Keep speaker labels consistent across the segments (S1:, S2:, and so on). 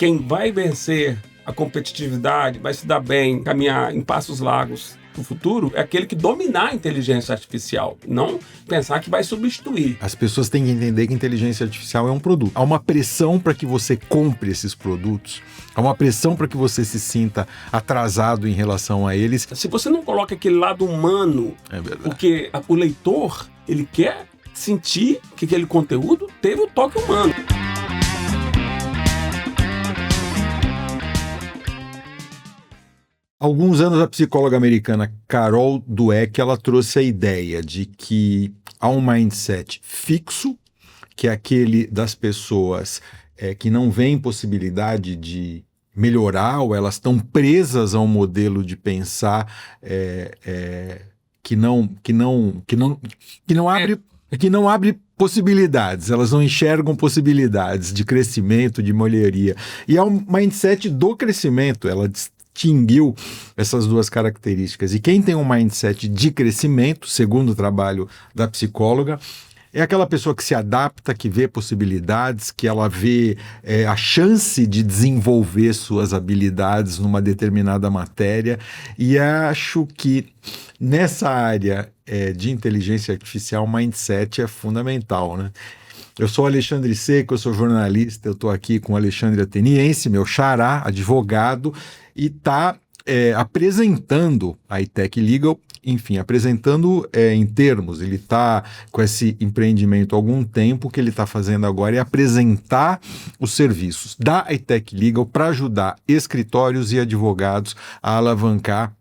S1: quem vai vencer a competitividade, vai se dar bem, caminhar em passos largos para o futuro, é aquele que dominar a inteligência artificial, não pensar que vai substituir.
S2: As pessoas têm que entender que a inteligência artificial é um produto. Há uma pressão para que você compre esses produtos, há uma pressão para que você se sinta atrasado em relação a eles.
S1: Se você não coloca aquele lado humano, porque o leitor, ele quer sentir que aquele conteúdo teve o toque humano.
S2: Há alguns anos, a psicóloga americana Carol Dweck, ela trouxe a ideia de que há um mindset fixo, que é aquele das pessoas que não veem possibilidade de melhorar, ou elas estão presas a um modelo de pensar que não abre possibilidades, elas não enxergam possibilidades de crescimento, de melhoria. E há um mindset do crescimento, ela distinguiu essas duas características. E quem tem um mindset de crescimento, segundo o trabalho da psicóloga, é aquela pessoa que se adapta, que vê possibilidades, que ela vê a chance de desenvolver suas habilidades numa determinada matéria. E acho que nessa área de inteligência artificial, o mindset é fundamental, né? Eu sou Alexandre Seco, eu sou jornalista, eu estou aqui com o Alexandre Ateniense, meu xará, advogado, e está apresentando a iTech Legal, enfim, apresentando em termos. Ele está com esse empreendimento há algum tempo. O que ele está fazendo agora é apresentar os serviços da iTech Legal para ajudar escritórios e advogados a alavancar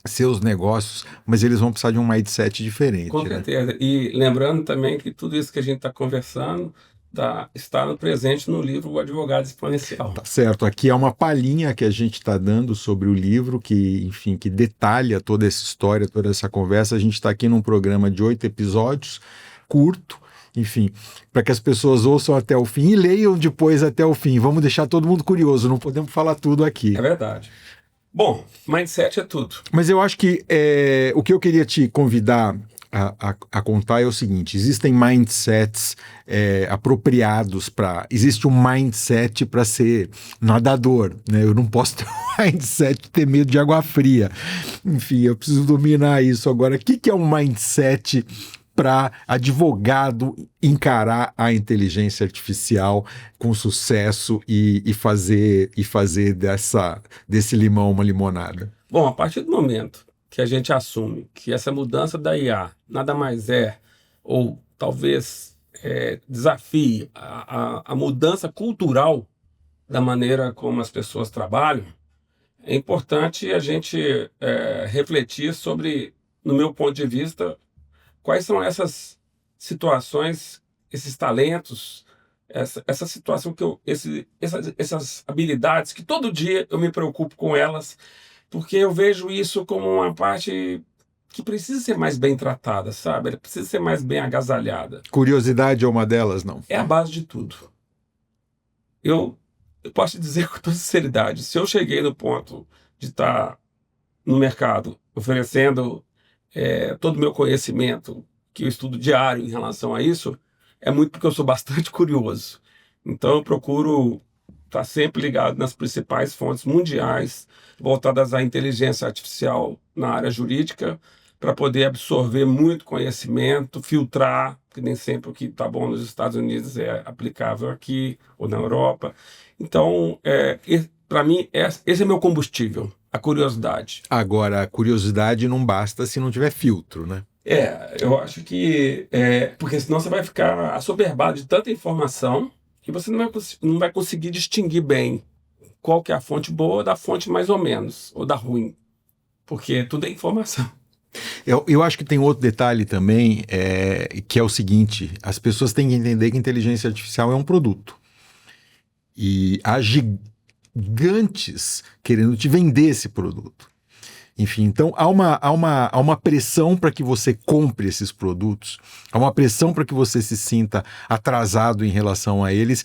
S2: seus negócios, mas eles vão precisar de um mindset diferente.
S1: Com certeza. Né? E lembrando também que tudo isso que a gente está conversando está presente no livro O Advogado Exponencial.
S2: Tá certo. Aqui é uma palhinha que a gente está dando sobre o livro, que, enfim, que detalha toda essa história, toda essa conversa. A gente está aqui num programa de 8 episódios, curto, enfim, para que as pessoas ouçam até o fim e leiam depois até o fim. Vamos deixar todo mundo curioso, não podemos falar tudo aqui.
S1: É verdade. Bom, mindset é tudo.
S2: Mas eu acho que o que eu queria te convidar a contar é o seguinte: existem mindsets apropriados para... Existe um mindset para ser nadador, né? Eu não posso ter um mindset de ter medo de água fria. Enfim, eu preciso dominar isso agora. O que é um mindset para advogado encarar a inteligência artificial com sucesso e fazer desse limão uma limonada?
S1: Bom, a partir do momento que a gente assume que essa mudança da IA nada mais ou talvez desafie a mudança cultural da maneira como as pessoas trabalham, é importante a gente refletir sobre, no meu ponto de vista, quais são essas situações, esses talentos, essa situação essas habilidades que todo dia eu me preocupo com elas, porque eu vejo isso como uma parte que precisa ser mais bem tratada, sabe? Ela precisa ser mais bem agasalhada.
S2: Curiosidade é uma delas, não?
S1: É a base de tudo. Eu posso te dizer com toda sinceridade, se eu cheguei no ponto de estar no mercado oferecendo todo o meu conhecimento, que eu estudo diário em relação a isso, é muito porque eu sou bastante curioso. Então eu procuro estar sempre ligado nas principais fontes mundiais voltadas à inteligência artificial na área jurídica, para poder absorver muito conhecimento, filtrar, porque nem sempre o que está bom nos Estados Unidos é aplicável aqui ou na Europa. Então, para mim, esse é meu combustível, a curiosidade.
S2: Agora, a curiosidade não basta se não tiver filtro, né?
S1: Eu acho que... porque senão você vai ficar assoberbado de tanta informação que você não vai conseguir distinguir bem qual que é a fonte boa da fonte mais ou menos, ou da ruim. Porque tudo é informação.
S2: Eu acho que tem outro detalhe também, que é o seguinte: as pessoas têm que entender que a inteligência artificial é um produto. E há gigantes querendo te vender esse produto. Enfim, então há uma pressão para que você compre esses produtos, há uma pressão para que você se sinta atrasado em relação a eles.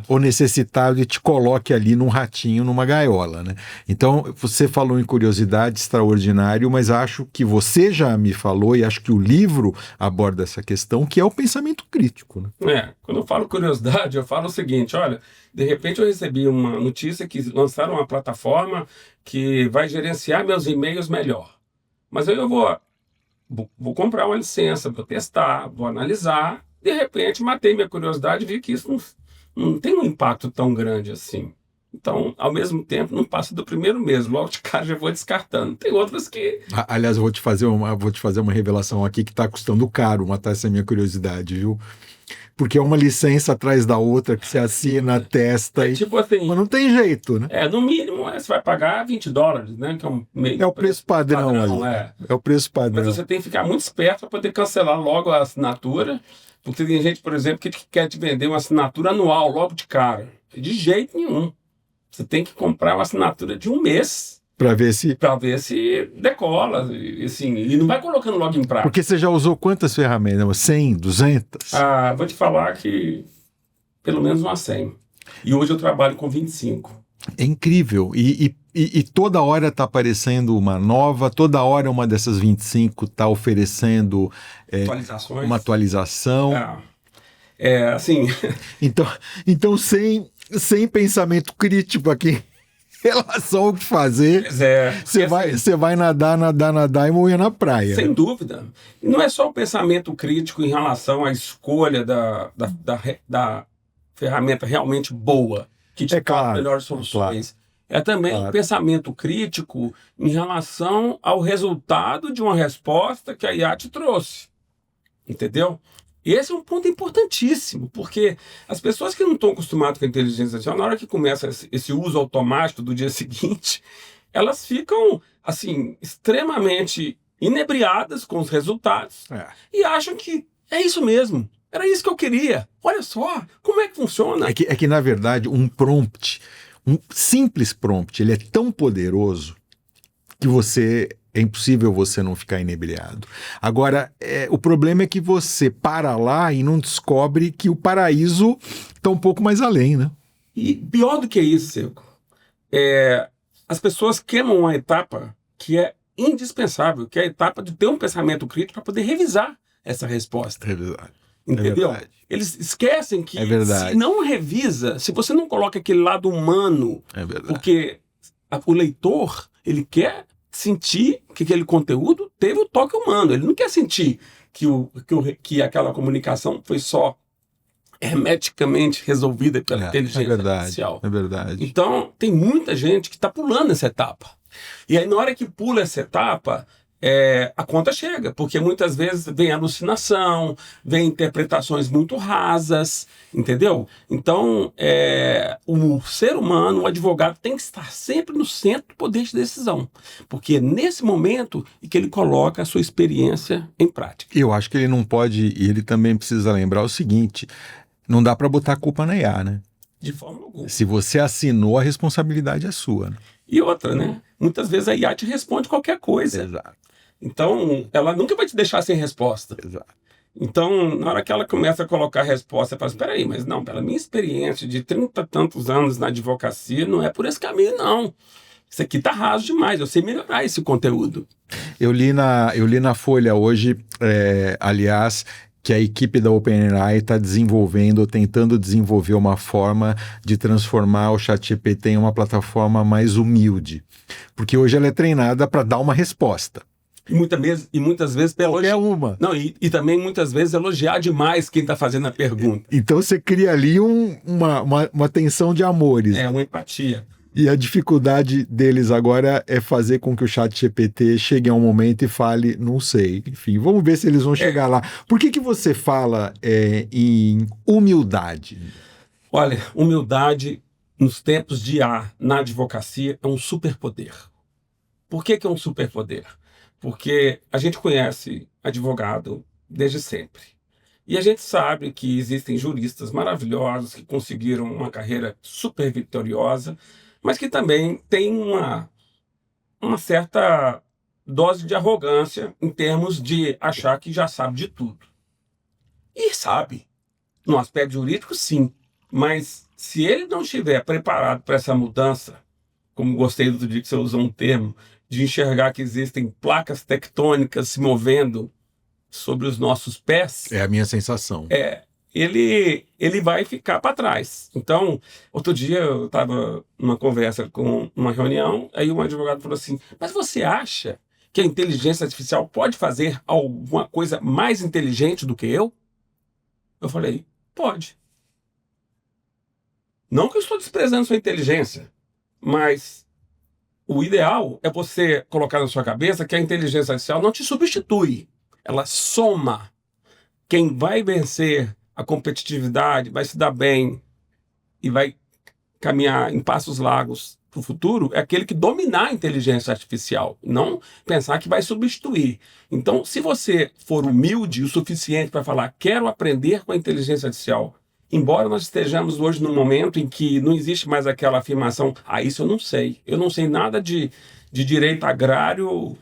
S1: Ou necessitado
S2: e te coloque ali num ratinho, numa gaiola, né? Então, você falou em curiosidade, extraordinário, mas acho que você já me falou, e acho que o livro aborda essa questão, que é o pensamento crítico, né?
S1: Quando eu falo curiosidade, eu falo o seguinte: olha, De repente eu recebi uma notícia que lançaram uma plataforma que vai gerenciar meus e-mails melhor. Mas aí eu vou comprar uma licença, vou testar, vou analisar. De repente matei minha curiosidade e vi que isso não tem um impacto tão grande assim. Então, ao mesmo tempo, não passa do primeiro mês. Logo de cara já vou descartando. Tem outras que...
S2: Aliás, eu vou te fazer uma revelação aqui que está custando caro matar essa minha curiosidade, viu? Porque é uma licença atrás da outra que você assina, testa e...
S1: Tipo assim...
S2: Mas não tem jeito, né?
S1: No mínimo, você vai pagar $20, né? Que
S2: é o preço padrão ali. É o preço padrão.
S1: Mas você tem que ficar muito esperto para poder cancelar logo a assinatura. Porque tem gente, por exemplo, que quer te vender uma assinatura anual logo de cara. De jeito nenhum. Você tem que comprar uma assinatura de 1 mês
S2: para ver se
S1: decola. E não vai colocando logo em prática.
S2: Porque você já usou quantas ferramentas? 100, 200?
S1: Vou te falar que pelo menos umas 100. E hoje eu trabalho com 25.
S2: É incrível. E toda hora está aparecendo uma nova, toda hora uma dessas 25 está oferecendo
S1: atualizações.
S2: Uma atualização.
S1: Assim...
S2: Então sem pensamento crítico aqui em relação ao que fazer, você vai nadar e morrer na praia.
S1: Sem dúvida. E não é só o pensamento crítico em relação à escolha da ferramenta realmente boa, que te dá as melhores soluções. Claro. É também um pensamento crítico em relação ao resultado de uma resposta que a IA te trouxe. Entendeu? E esse é um ponto importantíssimo, porque as pessoas que não estão acostumadas com a inteligência artificial, na hora que começa esse uso automático do dia seguinte, elas ficam, assim, extremamente inebriadas com os resultados e acham que é isso mesmo, era isso que eu queria. Olha só, como é que funciona?
S2: É que na verdade, um simples prompt, ele é tão poderoso que é impossível você não ficar inebriado. Agora, o problema é que você para lá e não descobre que o paraíso está um pouco mais além, né?
S1: E pior do que isso, Seco, as pessoas queimam uma etapa que é indispensável, que é a etapa de ter um pensamento crítico para poder revisar essa resposta.
S2: Revisar.
S1: Entendeu? Eles esquecem que se não revisa, se você não coloca aquele lado humano, porque o leitor, ele quer sentir que aquele conteúdo teve o toque humano. Ele não quer sentir que aquela comunicação foi só hermeticamente resolvida pela inteligência artificial.
S2: É verdade.
S1: Então, tem muita gente que está pulando essa etapa. E aí, na hora que pula essa etapa, a conta chega, porque muitas vezes vem alucinação, vem interpretações muito rasas, entendeu? Então, o ser humano, o advogado, tem que estar sempre no centro do poder de decisão, porque é nesse momento que ele coloca a sua experiência em prática.
S2: Eu acho que ele não pode, e ele também precisa lembrar o seguinte, não dá para botar a culpa na IA, né?
S1: De forma alguma.
S2: Se você assinou, a responsabilidade é sua. Né?
S1: E outra, né? Muitas vezes a IA te responde qualquer coisa.
S2: Exato.
S1: Então, ela nunca vai te deixar sem resposta.
S2: Exato.
S1: Então, na hora que ela começa a colocar a resposta, você fala, espera aí, mas não, pela minha experiência de 30 e tantos anos na advocacia, não é por esse caminho, não. Isso aqui tá raso demais, eu sei melhorar esse conteúdo.
S2: Eu li na Folha hoje, aliás, que a equipe da OpenAI está tentando desenvolver uma forma de transformar o ChatGPT em uma plataforma mais humilde. Porque hoje ela é treinada para dar uma resposta.
S1: E muitas vezes
S2: qualquer uma.
S1: Não, e também muitas vezes elogiar demais quem está fazendo a pergunta.
S2: Então você cria ali uma tensão de amores.
S1: Uma empatia.
S2: E a dificuldade deles agora é fazer com que o ChatGPT chegue a um momento e fale, não sei. Enfim, vamos ver se eles vão chegar lá. Por que você fala em humildade?
S1: Olha, humildade nos tempos de IA na advocacia é um superpoder. Por que é um superpoder? Porque a gente conhece advogado desde sempre. E a gente sabe que existem juristas maravilhosos que conseguiram uma carreira super vitoriosa, mas que também têm uma certa dose de arrogância em termos de achar que já sabe de tudo. E sabe. No aspecto jurídico, sim. Mas se ele não estiver preparado para essa mudança, como gostei do dia que você usou um termo, de enxergar que existem placas tectônicas se movendo sobre os nossos pés...
S2: É a minha sensação.
S1: ele vai ficar para trás. Então, outro dia eu estava numa conversa com uma reunião, aí um advogado falou assim, mas você acha que a inteligência artificial pode fazer alguma coisa mais inteligente do que eu? Eu falei, pode. Não que eu estou desprezando sua inteligência, mas o ideal é você colocar na sua cabeça que a inteligência artificial não te substitui, ela soma. Quem vai vencer a competitividade, vai se dar bem e vai caminhar em passos largos para o futuro é aquele que dominar a inteligência artificial, não pensar que vai substituir. Então, se você for humilde o suficiente para falar, quero aprender com a inteligência artificial, embora nós estejamos hoje num momento em que não existe mais aquela afirmação, isso eu não sei nada de direito agrário.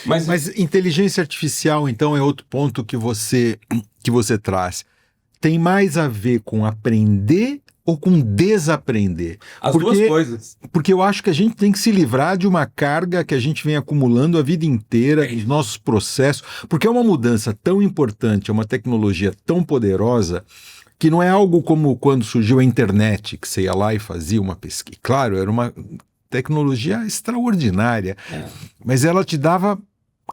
S2: Mas inteligência artificial, então, é outro ponto que você traz. Tem mais a ver com aprender ou com desaprender?
S1: As duas coisas.
S2: Porque eu acho que a gente tem que se livrar de uma carga que a gente vem acumulando a vida inteira, nos nossos processos, porque é uma mudança tão importante, é uma tecnologia tão poderosa, que não é algo como quando surgiu a internet, que você ia lá e fazia uma pesquisa. Claro, era uma tecnologia extraordinária, mas ela te dava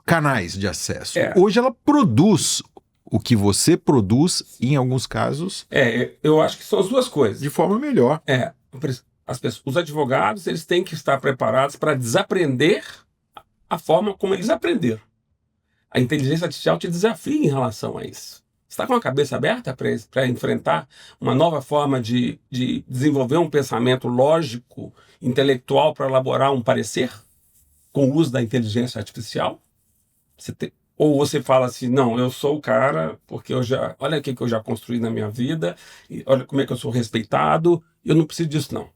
S2: canais de acesso. Hoje ela produz o que você produz, em alguns casos...
S1: eu acho que são as duas coisas.
S2: De forma melhor.
S1: Os advogados, eles têm que estar preparados para desaprender a forma como eles aprenderam. A inteligência artificial te desafia em relação a isso. Você está com a cabeça aberta para enfrentar uma nova forma de desenvolver um pensamento lógico, intelectual, para elaborar um parecer com o uso da inteligência artificial? Ou você fala assim, não, eu sou o cara, porque olha o que eu já construí na minha vida, e olha como é que eu sou respeitado, e eu não preciso disso, não.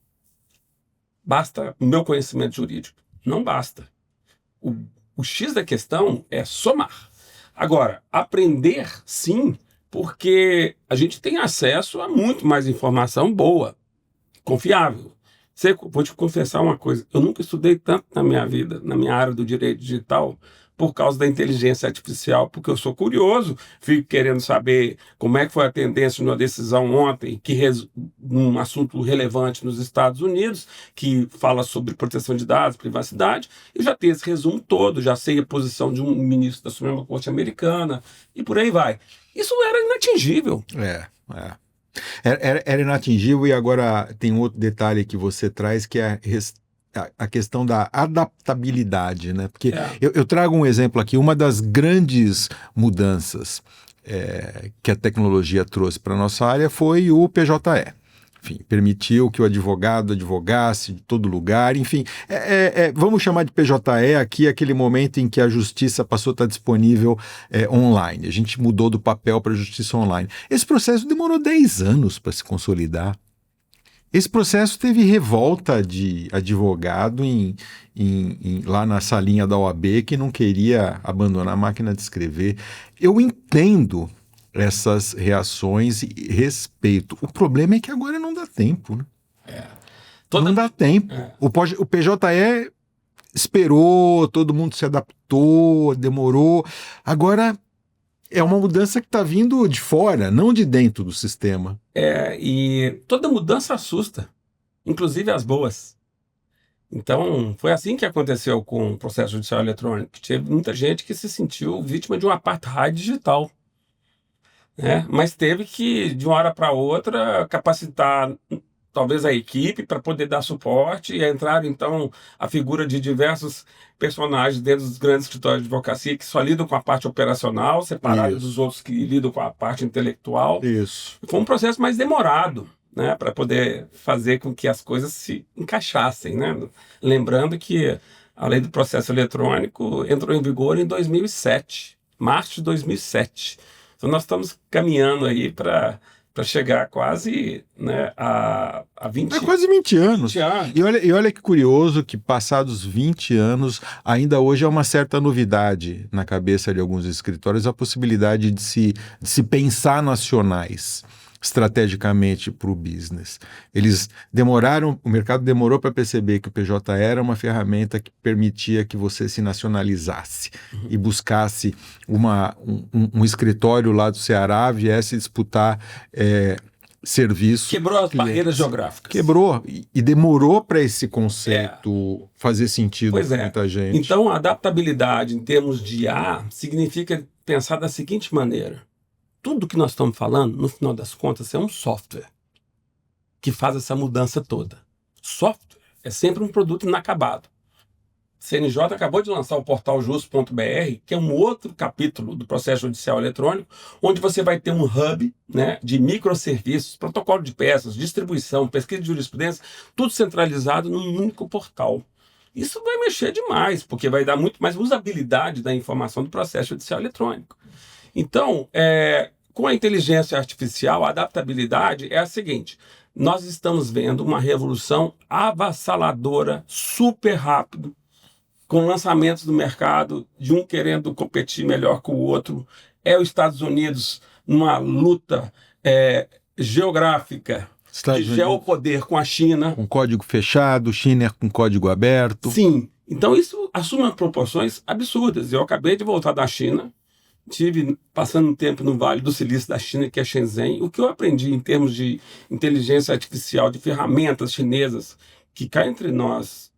S1: Basta o meu conhecimento jurídico. Não basta. O X da questão é somar. Agora, aprender, sim, porque a gente tem acesso a muito mais informação boa, confiável. Vou te confessar uma coisa, eu nunca estudei tanto na minha vida, na minha área do direito digital, por causa da inteligência artificial, porque eu sou curioso, fico querendo saber como é que foi a tendência numa decisão ontem, num assunto relevante nos Estados Unidos, que fala sobre proteção de dados, privacidade, eu já tenho esse resumo todo, já sei a posição de um ministro da Suprema Corte americana, e por aí vai. Isso era inatingível.
S2: Era inatingível, e agora tem outro detalhe que você traz, que é a questão da adaptabilidade, né? Porque eu trago um exemplo aqui, uma das grandes mudanças que a tecnologia trouxe para a nossa área foi o PJE. Enfim, permitiu que o advogado advogasse de todo lugar, enfim, vamos chamar de PJE aqui aquele momento em que a justiça passou a estar disponível online. A gente mudou do papel para a justiça online. Esse processo demorou 10 anos para se consolidar. Esse processo teve revolta de advogado lá na salinha da OAB que não queria abandonar a máquina de escrever. Eu entendo essas reações e respeito. O problema é que agora não dá tempo, né? Não dá tempo. O PJE esperou, todo mundo se adaptou, demorou. Agora é uma mudança que está vindo de fora, não de dentro do sistema.
S1: E toda mudança assusta, inclusive as boas. Então, foi assim que aconteceu com o processo judicial eletrônico. Teve muita gente que se sentiu vítima de um apartheid digital. Mas teve que, de uma hora para outra, capacitar talvez a equipe para poder dar suporte, e entraram então a figura de diversos personagens dentro dos grandes escritórios de advocacia que só lidam com a parte operacional, separados dos outros que lidam com a parte intelectual. Foi um processo mais demorado, para poder fazer com que as coisas se encaixassem, Lembrando que a lei do processo eletrônico entrou em vigor em 2007, março de 2007. Então nós estamos caminhando aí para chegar quase a 20
S2: quase 20 anos. E olha que curioso que, passados 20 anos, ainda hoje é uma certa novidade na cabeça de alguns escritórios a possibilidade de se pensar nacionais. estrategicamente para o business. O mercado demorou para perceber que o PJ era uma ferramenta que permitia que você se nacionalizasse e buscasse um escritório lá do Ceará, viesse disputar serviço.
S1: Quebrou as barreiras geográficas.
S2: Quebrou e demorou para esse conceito fazer sentido para muita gente.
S1: Então, a adaptabilidade em termos de IA significa pensar da seguinte maneira. Tudo que nós estamos falando, no final das contas, é um software que faz essa mudança toda. Software é sempre um produto inacabado. CNJ acabou de lançar o portal Justo.br, que é um outro capítulo do processo judicial eletrônico, onde você vai ter um hub, né, de microserviços, protocolo de peças, distribuição, pesquisa de jurisprudência, tudo centralizado num único portal. Isso vai mexer demais, porque vai dar muito mais usabilidade da informação do processo judicial eletrônico. Então, com a inteligência artificial, a adaptabilidade é a seguinte: nós estamos vendo uma revolução avassaladora, super rápido, com lançamentos do mercado, de um querendo competir melhor com o outro. É os Estados Unidos numa luta geográfica, de geopoder com a China.
S2: Com código fechado, China com código aberto.
S1: Sim. Então isso assume proporções absurdas. Eu acabei de voltar da China, estive passando um tempo no Vale do Silício da China, que é Shenzhen. O que eu aprendi em termos de inteligência artificial, de ferramentas chinesas, que cá entre nós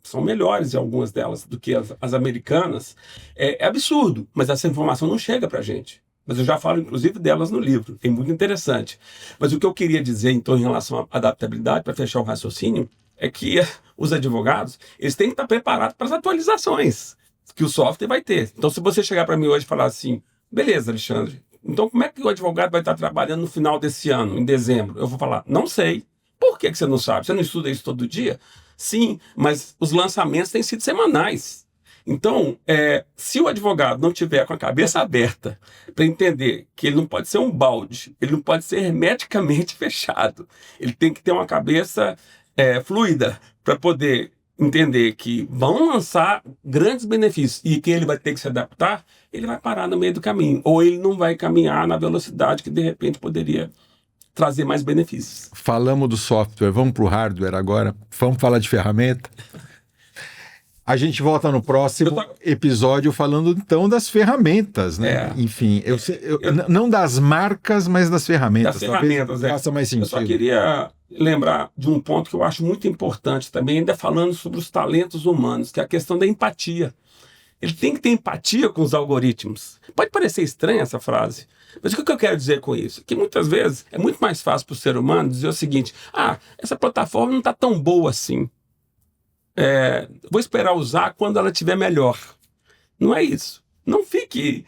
S1: são melhores em algumas delas do que as americanas, é absurdo, mas essa informação não chega para a gente. Mas eu já falo, inclusive, delas no livro, é muito interessante. Mas o que eu queria dizer, então, em relação à adaptabilidade, para fechar o raciocínio, é que os advogados, eles têm que estar preparados para as atualizações que o software vai ter. Então, se você chegar para mim hoje e falar assim, beleza, Alexandre, então como é que o advogado vai estar trabalhando no final desse ano, em dezembro? Eu vou falar, não sei. Por que você não sabe? Você não estuda isso todo dia? Sim, mas os lançamentos têm sido semanais. Então, se o advogado não tiver com a cabeça aberta para entender que ele não pode ser um balde, ele não pode ser hermeticamente fechado, ele tem que ter uma cabeça fluida para poder entender que vão lançar grandes benefícios e que ele vai ter que se adaptar, ele vai parar no meio do caminho, ou ele não vai caminhar na velocidade que de repente poderia trazer mais benefícios.
S2: Falamos do software, vamos para o hardware agora, vamos falar de ferramenta. A gente volta no próximo episódio falando então das ferramentas, né? Enfim, não das marcas, mas das ferramentas.
S1: Das ferramentas,
S2: faça mais sentido.
S1: Eu só queria lembrar de um ponto que eu acho muito importante também, ainda falando sobre os talentos humanos, que é a questão da empatia. Ele tem que ter empatia com os algoritmos. Pode parecer estranha essa frase, mas o que eu quero dizer com isso? Que muitas vezes é muito mais fácil para o ser humano dizer o seguinte: essa plataforma não está tão boa assim. Vou esperar usar quando ela estiver melhor. Não é isso. Não fique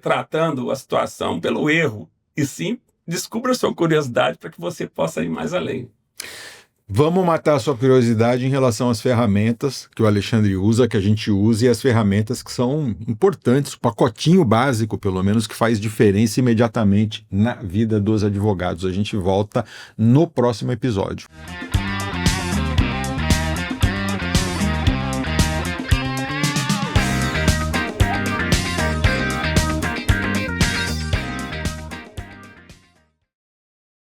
S1: tratando a situação pelo erro, e sim descubra a sua curiosidade para que você possa ir mais além.
S2: Vamos matar a sua curiosidade em relação às ferramentas que o Alexandre usa, que a gente usa, e as ferramentas que são importantes, o pacotinho básico, pelo menos, que faz diferença imediatamente na vida dos advogados. A gente volta no próximo episódio.